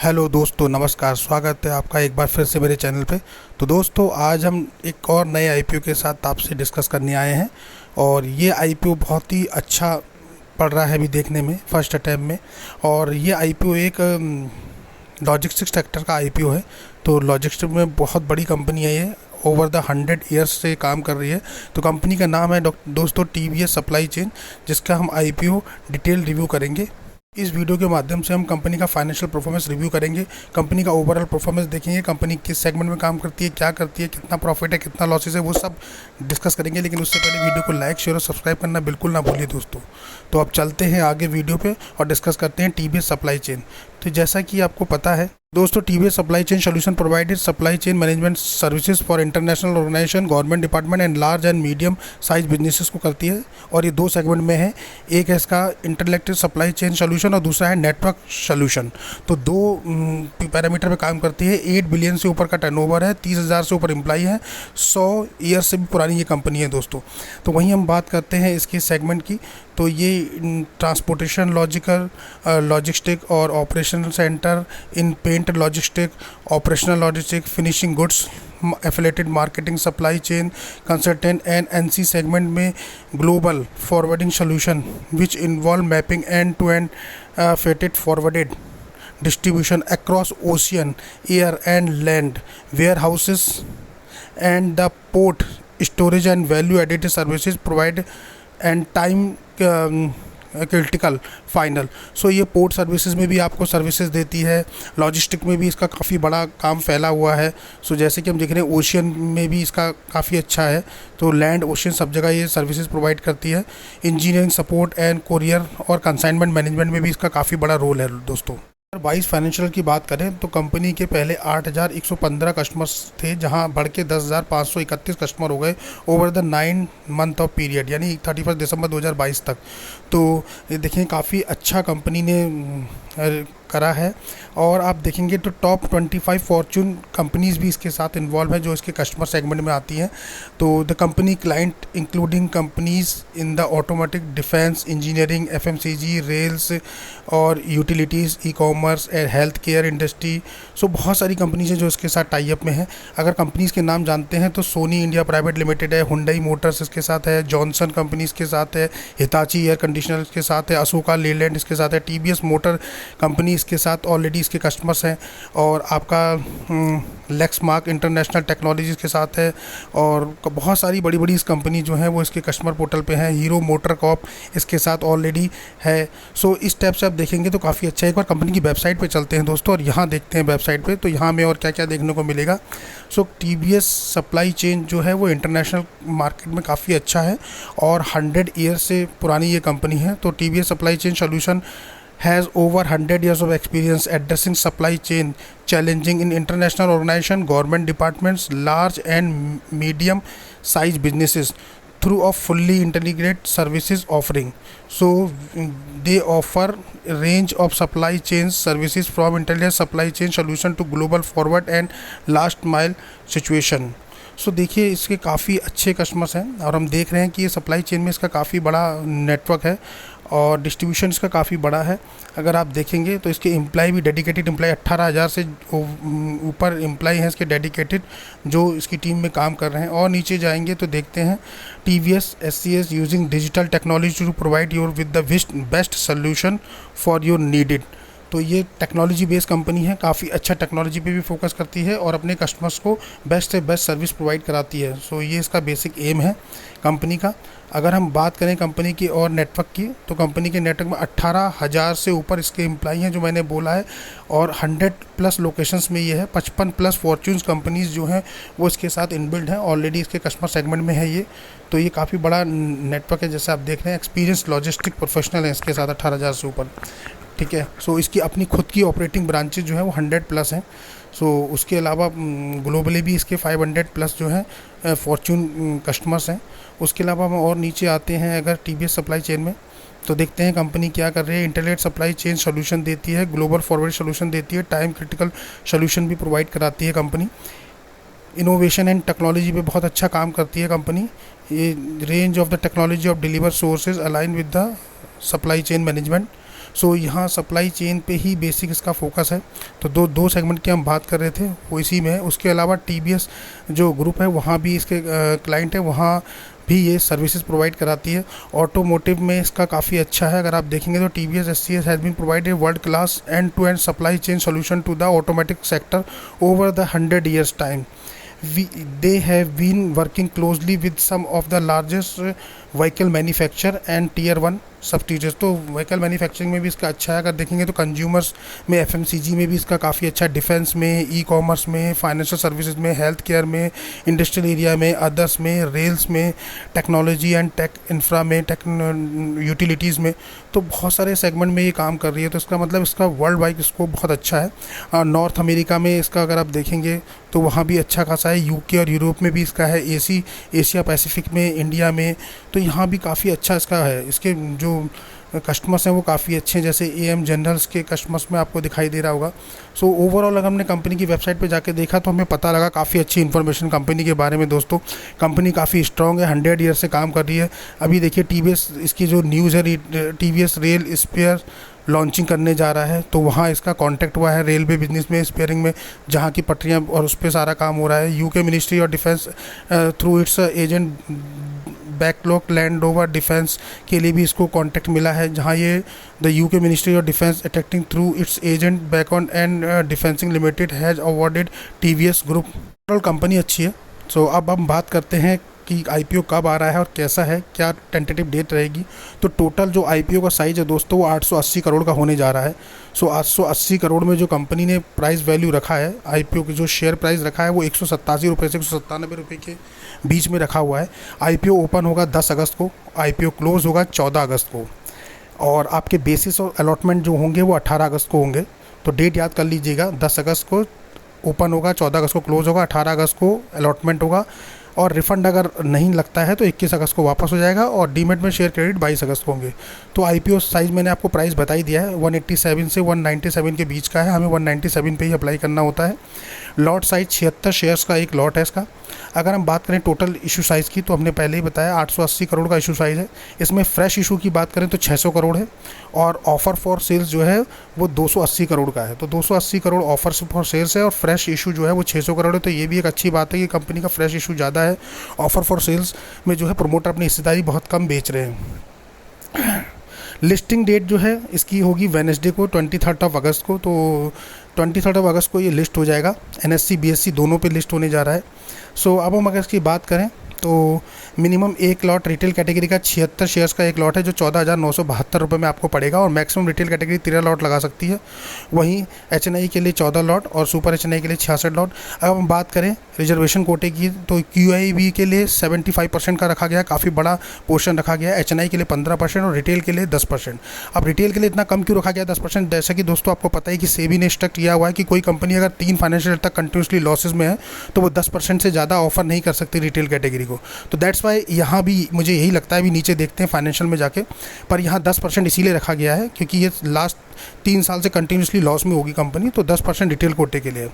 Hello दोस्तों, नमस्कार। स्वागत है आपका एक बार फिर से मेरे चैनल पे। तो दोस्तों, आज हम एक और नए आईपीओ के साथ आपसे डिस्कस करने आए हैं। और ये आईपीओ बहुत ही अच्छा पड़ रहा है अभी देखने में, फर्स्ट अटैम्प्ट में। और ये आईपीओ एक लॉजिस्टिक्स सेक्टर का आईपीओ है। तो लॉजिस्टिक में बहुत बड़ी कंपनी है ये, ओवर द 100 ईयर्स से काम कर रही है। तो कंपनी का नाम है दोस्तों टीवीएस सप्लाई चेन, जिसका हम आईपीओ डिटेल रिव्यू करेंगे। इस वीडियो के माध्यम से हम कंपनी का फाइनेंशियल परफॉर्मेंस रिव्यू करेंगे, कंपनी का ओवरऑल परफॉर्मेंस देखेंगे, कंपनी किस सेगमेंट में काम करती है, क्या करती है, कितना प्रॉफिट है, कितना लॉसेस है, वो सब डिस्कस करेंगे। लेकिन उससे पहले वीडियो को लाइक, शेयर और सब्सक्राइब करना बिल्कुल ना भूलिए दोस्तों। तो अब चलते हैं आगे वीडियो पे और डिस्कस करते हैं टीवीएस सप्लाई चेन। तो जैसा कि आपको पता है दोस्तों, TVS supply chain solution provided supply chain management services for international organization, government department and large and medium size businesses को करती है। और ये दो सेगमेंट में है, एक है इसका इंटरलेक्टेड सप्लाई चेन सोल्यूशन और दूसरा है नेटवर्क सोल्यूशन। तो दो पैरामीटर पे काम करती है। 8 बिलियन से ऊपर का टर्नओवर है, 30,000 से ऊपर एम्प्लॉई है, 100 ईयर से भी पुरानी ये कंपनी है दोस्तों। तो वहीं हम बात करते हैं इसके सेगमेंट की। तो ये ट्रांसपोर्टेशन लॉजिस्टिक और operational centre in paint logistic, operational logistic, finishing goods, affiliated marketing, supply chain consultant and NC segment में global forwarding solution which involve mapping end to end fated forwarded distribution across ocean, air and land, warehouses and the port, storage and value added services provide and time critical final. So ये port services में भी आपको services देती है, logistic में भी इसका काफ़ी बड़ा काम फैला हुआ है। सो जैसे कि हम देख रहे हैं, ओशियन में भी इसका काफ़ी अच्छा है। तो लैंड ओशियन सब जगह ये सर्विसेज प्रोवाइड करती है। इंजीनियरिंग सपोर्ट एंड कोरियर और कंसाइनमेंट मैनेजमेंट में भी इसका काफ़ी बड़ा रोल है दोस्तों। 22 फाइनेंशियल की बात करें तो कंपनी के पहले 8,115 कस्टमर्स थे, जहां बढ़ के 10,531 कस्टमर हो गए over the 9 month of period, यानी 31 दिसंबर 2022 तक। तो ये देखें, काफ़ी अच्छा कंपनी ने करा है। और आप देखेंगे तो टॉप 25 फॉर्चून कंपनीज़ भी इसके साथ इन्वॉल्व है, जो इसके कस्टमर सेगमेंट में आती हैं। तो the company client including companies in the automatic, defence, engineering, FMCG, rails और utilities, e commerce and health care industry. So बहुत सारी कंपनीज हैं जो इसके साथ टाई अप में हैं। अगर कंपनीज़ के नाम जानते हैं तो सोनी इंडिया प्राइवेट लिमिटेड है, हुंडई मोटर्स इसके साथ है, जॉनसन कंपनीज़ के साथ है, हिताची एयर कंडीशनर इसके साथ है, अशोका लेलैंड इसके साथ है, टीवीएस मोटर कंपनी इसके साथ ऑलरेडी इसके कस्टमर्स हैं। और आपका लेक्समार्क इंटरनेशनल टेक्नोलॉजीज़ के साथ है। और बहुत सारी बड़ी बड़ी इस कंपनी जो हैं वो इसके कस्टमर पोर्टल पे हैं। हीरो मोटर कॉप इसके साथ ऑलरेडी है। सो इस टाइप से आप देखेंगे तो काफ़ी अच्छा है। एक बार कंपनी की वेबसाइट पे चलते हैं दोस्तों और यहाँ देखते हैं वेबसाइट पे, तो यहाँ में और क्या क्या देखने को मिलेगा। सो टीवीएस सप्लाई चेन जो है वो इंटरनेशनल मार्केट में काफ़ी अच्छा है और 100 ईयर से पुरानी ये कंपनी है। तो TVS supply chain solution has over 100 years of experience addressing supply chain challenging in international organization, government departments, large and medium size businesses through a fully integrated services offering. So they offer a range of supply chain services from intelligent supply chain solution to global forward and last mile situation. सो देखिए, इसके काफ़ी अच्छे customers हैं और हम देख रहे हैं कि ये सप्लाई चेन में इसका काफ़ी बड़ा नेटवर्क है और डिस्ट्रीब्यूशन इसका काफ़ी बड़ा है। अगर आप देखेंगे तो इसके एम्प्लॉय भी, डेडिकेटेड एम्प्लॉय 18,000 से ऊपर एम्प्लॉय हैं इसके डेडिकेटेड, जो इसकी टीम में काम कर रहे हैं। और नीचे जाएंगे तो देखते हैं TVS SCS using digital technology to provide your with the best solution for your needed. तो ये टेक्नोलॉजी बेस्ड कंपनी है, काफ़ी अच्छा टेक्नोलॉजी पे भी फोकस करती है और अपने कस्टमर्स को बेस्ट से बेस्ट सर्विस प्रोवाइड कराती है। सो ये इसका बेसिक एम है कंपनी का। अगर हम बात करें कंपनी की और नेटवर्क की, तो कंपनी के नेटवर्क में 18,000 से ऊपर इसके एम्प्लॉई हैं, जो मैंने बोला है। और 100+ लोकेशंस में ये है। 55+ फॉर्च्यून्स कंपनीज़ जो हैं वो इसके साथ इनबिल्ड हैं, ऑलरेडी इसके कस्टमर सेगमेंट में है ये। तो ये काफ़ी बड़ा नेटवर्क है, जैसे आप देख रहे हैं। एक्सपीरियंस लॉजिस्टिक प्रोफेशनल हैं इसके साथ 18,000 से ऊपर, ठीक है। सो इसकी अपनी खुद की ऑपरेटिंग ब्रांचेज जो है वो 100+ हैं। सो उसके अलावा ग्लोबली भी इसके 500+ जो है फॉर्च्यून कस्टमर्स हैं। उसके अलावा हम और नीचे आते हैं अगर टीवीएस सप्लाई चेन में, तो देखते हैं कंपनी क्या कर रही है। इंटरनेट सप्लाई चेन सोल्यूशन देती है, ग्लोबल फॉरवर्ड सोल्यूशन देती है, टाइम क्रिटिकल सोल्यूशन भी प्रोवाइड कराती है कंपनी। इनोवेशन एंड टेक्नोलॉजी पे बहुत अच्छा काम करती है कंपनी। ये range of the technology of deliver sources align with the supply chain management. So यहाँ सप्लाई चेन पे ही बेसिक इसका फोकस है। तो दो सेगमेंट की हम बात कर रहे थे वो इसी में है। उसके अलावा TVS जो ग्रुप है वहाँ भी इसके क्लाइंट है, वहाँ भी ये सर्विसेज प्रोवाइड कराती है। ऑटोमोटिव में इसका काफ़ी अच्छा है। अगर आप देखेंगे तो TVS SCS has been provided world class end to end supply chain solution to the automatic sector over the 100 years time. They have been working closely with some of the largest vehicle manufacturer and tier 1 subsidies. तो vehicle manufacturing में भी इसका अच्छा है। अगर देखेंगे तो consumers में FMCG में भी इसका काफ़ी अच्छा है, डिफेंस में, ई-कॉमर्स में, फाइनेंशियल सर्विसेज में, हेल्थ केयर में, इंडस्ट्रियल एरिया में, अदर्स में, रेल्स में, टेक्नोलॉजी एंड टेक इंफ्रा में, यूटिलिटीज़ में, तो बहुत सारे सेगमेंट में ये काम कर रही है। तो इसका मतलब इसका वर्ल्ड वाइड स्कोप बहुत अच्छा है। नॉर्थ अमेरिका में इसका अगर आप देखेंगे तो वहाँ भी अच्छा खासा है। UK और यूरोप में भी इसका है, एशिया पैसिफिक में, इंडिया में, तो यहाँ भी काफ़ी अच्छा इसका है। इसके जो कस्टमर्स हैं वो काफ़ी अच्छे हैं, जैसे AM जनरल्स के कस्टमर्स में आपको दिखाई दे रहा होगा। सो ओवरऑल अगर हमने कंपनी की वेबसाइट पे जाके देखा तो हमें पता लगा काफ़ी अच्छी इन्फॉर्मेशन कंपनी के बारे में। दोस्तों कंपनी काफ़ी स्ट्रॉन्ग है, 100 ईयर से काम कर रही है। अभी देखिए TVS इसकी जो न्यूज़ है, TVS रेल स्पेयर लॉन्चिंग करने जा रहा है, तो वहाँ इसका कॉन्टैक्ट हुआ है रेलवे बिजनेस में, स्पेयरिंग में, जहाँ की पटरियाँ और उस पर सारा काम हो रहा है। UK ministry of defence through its agent backlog land over defence के लिए भी इसको कॉन्टैक्ट मिला है, जहां ये the UK ministry of defence attacking through its agent Babcock and defencing limited has awarded TVS group. Total company अच्छी है। सो अब हम बात करते हैं कि IPO कब आ रहा है और कैसा है, क्या टेंटेटिव डेट रहेगी। तो टोटल जो IPO का साइज़ है दोस्तों वो 880 करोड़ का होने जा रहा है। सो 880 करोड़ में जो कंपनी ने प्राइस वैल्यू रखा है, IPO की जो शेयर प्राइस रखा है वो 187 रुपये से 197 रुपये के बीच में रखा हुआ है। IPO ओपन होगा 10 अगस्त को, IPO क्लोज होगा 14 अगस्त को, और आपके बेसिस और अलॉटमेंट जो होंगे वो 18 अगस्त को होंगे। तो डेट याद कर लीजिएगा, 10 अगस्त को ओपन होगा, 14 अगस्त को क्लोज होगा, 18 अगस्त को अलॉटमेंट होगा, और रिफ़ंड अगर नहीं लगता है तो 21 अगस्त को वापस हो जाएगा, और डीमेट में शेयर क्रेडिट 22 अगस्त को होंगे। तो IPO साइज़ मैंने आपको प्राइस बता ही दिया है, 187 से 197 के बीच का है। हमें 197 पे ही अप्लाई करना होता है। लॉट साइज़ 76 शेयर्स का एक लॉट है इसका। अगर हम बात करें टोटल इशू साइज़ की, तो हमने पहले ही बताया 880 करोड़ का इशू साइज़ है। इसमें फ्रेश इशू की बात करें तो 600 करोड़ है, और ऑफ़र फॉर सेल्स जो है वो 280 करोड़ का है। तो 280 करोड़ ऑफर फॉर सेल्स है, और फ्रेश इशू जो है वो 600 करोड़ है। तो ये भी एक अच्छी बात है कि कंपनी का फ्रेश इशू ज़्यादा है। ऑफ़र फॉर सेल्स में जो है प्रमोटर अपनी हिस्सेदारी बहुत कम बेच रहे हैं। लिस्टिंग डेट जो है इसकी होगी वेडनेसडे को, 23 अगस्त को। तो 23 अगस्त को ये लिस्ट हो जाएगा। NSE BSE दोनों पे लिस्ट होने जा रहा है। सो अब हम अगर इसकी बात करें तो मिनिमम एक लॉट रिटेल कैटेगरी का 76 शेयर्स का एक लॉट है जो 14,972 रुपये में आपको पड़ेगा, और मैक्सिमम रिटेल कैटेगरी 13 लॉट लगा सकती है। वहीं HNI के लिए 14 लॉट और सुपर HNI के लिए 66 लॉट। अब हम बात करें रिजर्वेशन कोटे की, तो QIB के लिए 75% का रखा गया, काफ़ी बड़ा पोर्शन रखा गया है। HNI के लिए 15% और रिटेल के लिए 10%। अब रिटेल के लिए इतना कम क्यों रखा गया 10%? जैसा कि दोस्तों आपको पता है कि सेबी ने स्ट्रक्ट किया हुआ है कि कोई कंपनी अगर 3 फाइनेंशियल तक कंटिन्यूसली लॉसेज में है तो वो 10% से ज़्यादा ऑफर नहीं कर सकती रिटेल कैटेगरी को। तो दैट्स वाई यहाँ भी मुझे यही लगता है, अभी नीचे देखते हैं फाइनेंशियल में जाके, पर यहाँ 10% इसीलिए रखा गया है क्योंकि ये लास्ट 3 साल से कंटिन्यूसली लॉस में होगी कंपनी, तो 10% रिटेल कोटे के लिए।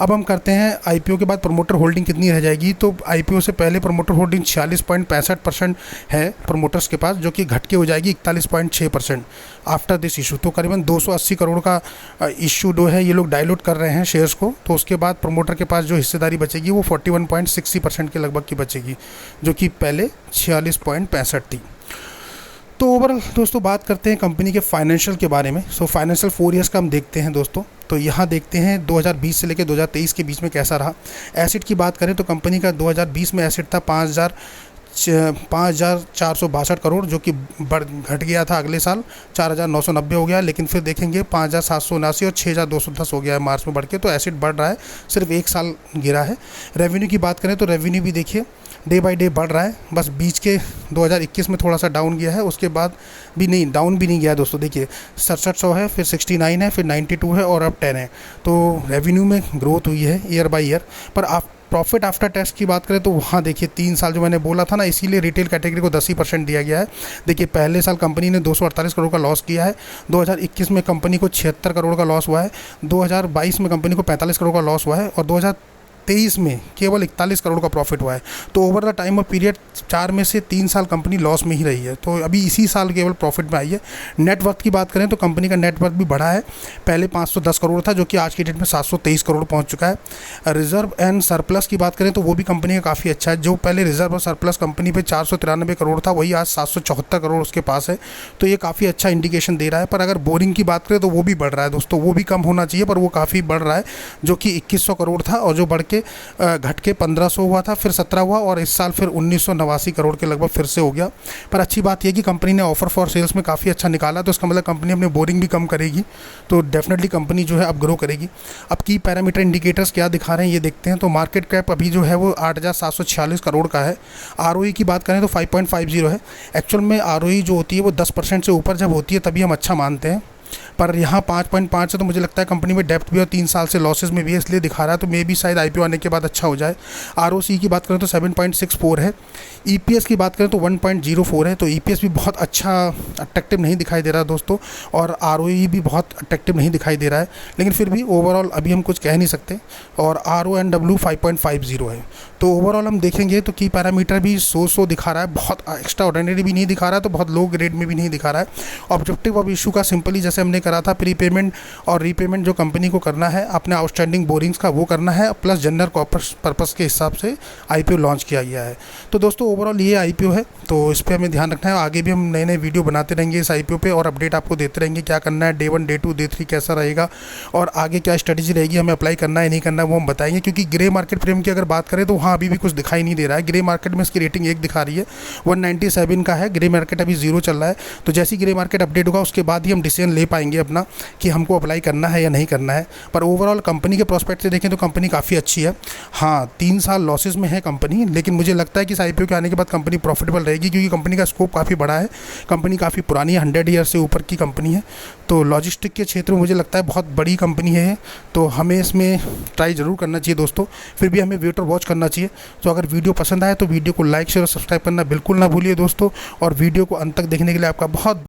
अब हम करते हैं IPO के बाद प्रमोटर होल्डिंग कितनी रह जाएगी। तो IPO से पहले प्रमोटर होल्डिंग 46.65% है प्रमोटर्स के पास, जो कि घट के हो जाएगी 41.6% आफ्टर दिस इशू। तो करीबन 280 करोड़ का इशू जो है ये लोग डाइल्यूट कर रहे हैं शेयर्स को। तो उसके बाद प्रमोटर के पास जो हिस्सेदारी बचेगी वो 41.60% के लगभग की बचेगी, जो कि पहले 46.65 थी। तो ओवरऑल दोस्तों बात करते हैं कंपनी के फाइनेंशियल के बारे में। सो फाइनेंशियल 4 ईयर्स का हम देखते हैं दोस्तों। तो यहाँ देखते हैं 2020 से लेकर 2023 के बीच में कैसा रहा। एसेट की बात करें तो कंपनी का 2020 में एसेट था 5,462 करोड़, जो कि घट गया था अगले साल, 4,990 हो गया। लेकिन फिर देखेंगे 5,779 और 6,210 हो गया है मार्च में बढ़ के। तो एसेट बढ़ रहा है, सिर्फ एक साल गिरा है। रेवेन्यू की बात करें तो रेवेन्यू भी देखिए डे बाय डे बढ़ रहा है, बस बीच के 2021 में थोड़ा सा डाउन गया है, उसके बाद भी नहीं, डाउन भी नहीं गया दोस्तों। देखिए 6700 है, फिर 69 है, फिर 92 है और अब 10 है। तो रेवेन्यू में ग्रोथ हुई है ईयर बाय ईयर। पर आप प्रॉफिट आफ्टर टैक्स की बात करें तो वहाँ देखिए 3 साल जो मैंने बोला था ना, इसीलिए रिटेल कैटेगरी को 10% दिया गया है। देखिए पहले साल कंपनी ने 248 करोड़ का लॉस किया है, 2021 में कंपनी को 76 करोड़ का लॉस हुआ है, 2022 में कंपनी को 45 करोड़ का लॉस हुआ है, और 2023 में केवल 41 करोड़ का प्रॉफिट हुआ है। तो over the time of period 4 में से 3 साल कंपनी लॉस में ही रही है, तो अभी इसी साल केवल प्रॉफिट में आई है। नेट वर्थ की बात करें तो कंपनी का नेट वर्थ भी बढ़ा है, पहले 510 करोड़ था जो कि आज की डेट में 723 करोड़ पहुंच चुका है। रिजर्व एंड सरप्लस की बात करें तो वो भी कंपनी का काफ़ी अच्छा है। जो पहले रिजर्व और सरप्लस कंपनी पे 493 करोड़ था, वही आज 774 करोड़ उसके पास है। तो ये काफ़ी अच्छा इंडिकेशन दे रहा है। पर अगर बोरिंग की बात करें तो वो भी बढ़ रहा है दोस्तों, वो भी कम होना चाहिए पर वो काफ़ी बढ़ रहा है, जो कि 2100 करोड़ था और जो बढ़ के घट के 1500 हुआ था, फिर 17 हुआ और इस साल फिर 1989 करोड़ के लगभग फिर से हो गया। पर अच्छी बात यह कि कंपनी ने ऑफर फॉर सेल्स में काफ़ी अच्छा निकाला, तो इसका मतलब कंपनी अपने बोरिंग भी कम करेगी, तो डेफिनेटली कंपनी जो है अब ग्रो करेगी। अब की पैरामीटर इंडिकेटर्स क्या दिखा रहे हैं ये देखते हैं। तो मार्केट कैप अभी जो है वो 8746 करोड़ का है। आरओई की बात करें तो 5.50 है। एक्चुअल में आरओई जो होती है वो 10% से ऊपर जब होती है तभी हम अच्छा मानते हैं, पर यहाँ 5.5 से तो मुझे लगता है कंपनी में डेप्थ भी और 3 साल से लॉसेस में भी है, इसलिए दिखा रहा है। तो मे भी शायद आईपीओ आने के बाद अच्छा हो जाए। आरओसी की बात करें तो 7.64 है। ईपीएस की बात करें तो 1.04 है। तो ईपीएस भी बहुत अच्छा अट्रैक्टिव नहीं दिखाई दे रहा है दोस्तों, और आरओई भी बहुत अट्रैक्टिव नहीं दिखाई दे रहा है, लेकिन फिर भी ओवरऑल अभी हम कुछ कह नहीं सकते। और RONW 5.50 है। तो ओवरऑल हम देखेंगे तो की पैरामीटर भी सो दिखा रहा है, बहुत एक्स्ट्रा ऑर्डिनरी भी नहीं दिखा रहा है, तो बहुत लो ग्रेड में भी नहीं दिखा रहा है। ऑब्जेक्टिव ऑफ इशू का सिंपली जैसे हमने करा था, प्रीपेमेंट और रीपेमेंट जो कंपनी को करना है अपने आउटस्टैंडिंग बोरिंग्स का वो करना है, प्लस जनरल कॉर्पस पर्पस के हिसाब से आईपीओ लॉन्च किया गया है। तो दोस्तों ओवरऑल ये आईपीओ है, तो इस पर हमें ध्यान रखना है। आगे भी हम नए नए वीडियो बनाते रहेंगे इस आईपीओ पे और अपडेट आपको देते रहेंगे, क्या करना है, डे 1 डे 2 डे 3 कैसा रहेगा और आगे क्या स्ट्रेटेजी रहेगी, हमें अप्लाई करना है नहीं करना है वो हम बताएंगे। क्योंकि ग्रे मार्केट फ्रेम की अगर बात करें तो वहाँ अभी भी कुछ दिखाई नहीं दे रहा है। ग्रे मार्केट में इसकी रेटिंग 1 दिखा रही है, 197 का है। ग्रे मार्केट अभी 0 चल रहा है। तो जैसी ग्रे मार्केट अपडेट होगा उसके बाद ही हम डिसीजन ले पाएंगे अपना कि हमको अप्लाई करना है या नहीं करना है। पर ओवरऑल कंपनी के प्रोस्पेक्ट से देखें तो कंपनी काफ़ी अच्छी है। हाँ, 3 साल लॉसेस में है कंपनी, लेकिन मुझे लगता है कि इस आईपीओ के आने के बाद कंपनी प्रॉफिटेबल रहेगी, क्योंकि कंपनी का स्कोप काफ़ी बड़ा है। कंपनी काफ़ी पुरानी है, 100 ईयर से ऊपर की कंपनी है। तो लॉजिस्टिक के क्षेत्र में मुझे लगता है बहुत बड़ी कंपनी है, तो हमें इसमें ट्राई ज़रूर करना चाहिए दोस्तों। फिर भी हमें वेट और वॉच करना चाहिए। तो अगर वीडियो पसंद आए तो वीडियो को लाइक शेयर और सब्सक्राइब करना बिल्कुल ना भूलिए दोस्तों, और वीडियो को अंत तक देखने के लिए आपका बहुत